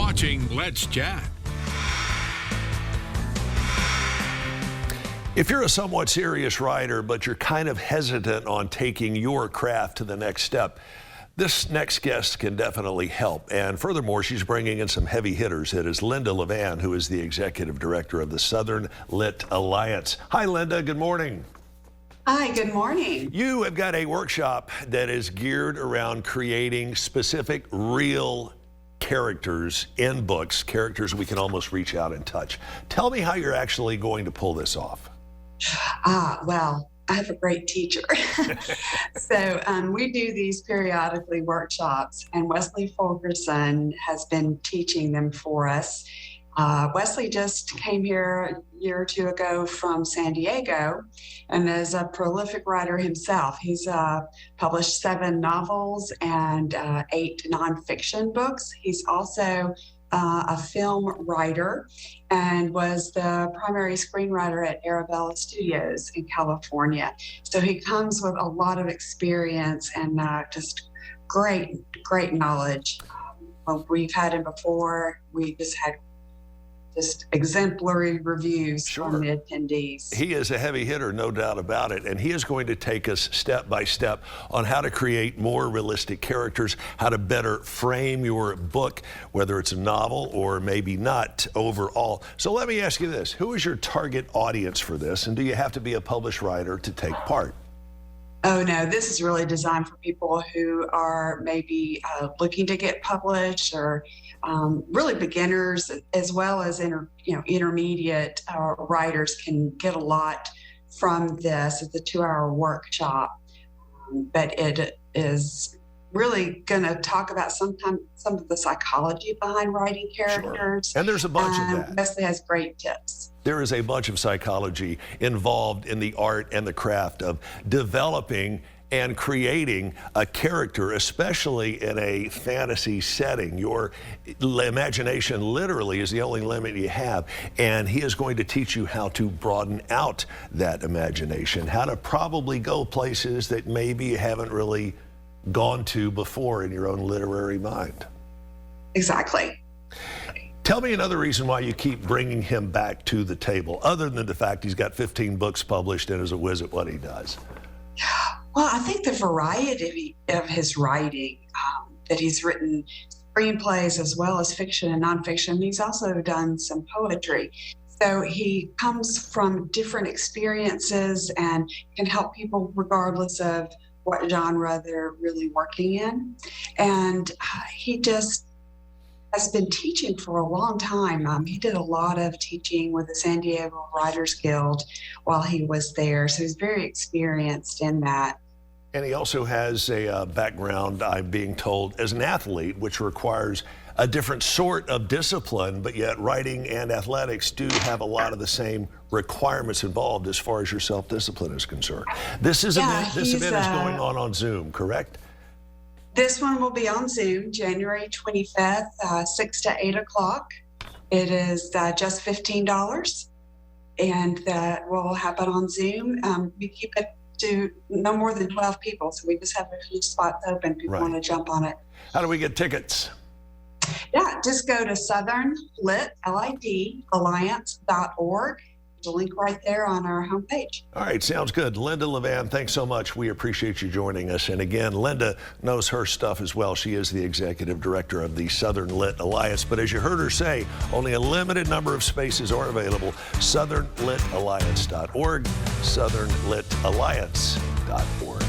watching Let's Chat. If you're a somewhat serious writer, but you're kind of hesitant on taking your craft to the next step, this next guest can definitely help. And furthermore, she's bringing in some heavy hitters. It is Linda Levan, who is the executive director of the Southern Lit Alliance. Hi, Linda. Good morning. Hi, good morning. You have got a workshop that is geared around creating specific, real characters in books, characters we can almost reach out and touch. Tell me how you're actually going to pull this off. Well, I have a great teacher. So we do these periodically workshops, and Wesley Fulgerson has been teaching them for us. Wesley just came here a year or two ago from San Diego and is a prolific writer himself. He's published 7 novels and 8 nonfiction books. He's also a film writer and was the primary screenwriter at Arabella Studios in California. So he comes with a lot of experience and just great knowledge. We've had him before. We just had exemplary reviews from the attendees. He is a heavy hitter, no doubt about it, and he is going to take us step by step on how to create more realistic characters, how to better frame your book, whether it's a novel or maybe not overall. So let me ask you this, who is your target audience for this, and do you have to be a published writer to take part? Oh, no, this is really designed for people who are maybe looking to get published, or really beginners, as well as intermediate writers can get a lot from this. It's a 2-hour workshop, but it is really going to talk about some of the psychology behind writing characters. Sure. And there's a bunch of that. Wesley has great tips. There is a bunch of psychology involved in the art and the craft of developing and creating a character, especially in a fantasy setting. Your imagination literally is the only limit you have, and he is going to teach you how to broaden out that imagination, how to probably go places that maybe you haven't really gone to before in your own literary mind. Exactly. Tell me another reason why you keep bringing him back to the table, other than the fact he's got 15 books published and is a whiz at what he does. Well, I think the variety of his writing, that he's written screenplays as well as fiction and nonfiction. He's also done some poetry. So he comes from different experiences and can help people regardless of what genre they're really working in. And he just has been teaching for a long time. He did a lot of teaching with the San Diego Writers Guild while he was there. So he's very experienced in that. And he also has a background, I'm being told, as an athlete, which requires a different sort of discipline, but yet writing and athletics do have a lot of the same requirements involved as far as your self-discipline is concerned. This event is going on Zoom, correct? This one will be on Zoom, January 25th, 6 to 8 o'clock. It is just $15, and that will happen on Zoom. We keep it to no more than 12 people, so we just have a few spots open. People want to jump on it. How do we get tickets? Yeah, just go to Southern Lit, L-I-D, Alliance.org. There's a link right there on our homepage. All right, sounds good. Linda Levan, thanks so much. We appreciate you joining us. And again, Linda knows her stuff as well. She is the executive director of the Southern Lit Alliance. But as you heard her say, only a limited number of spaces are available. SouthernLitAlliance.org, SouthernLitAlliance.org.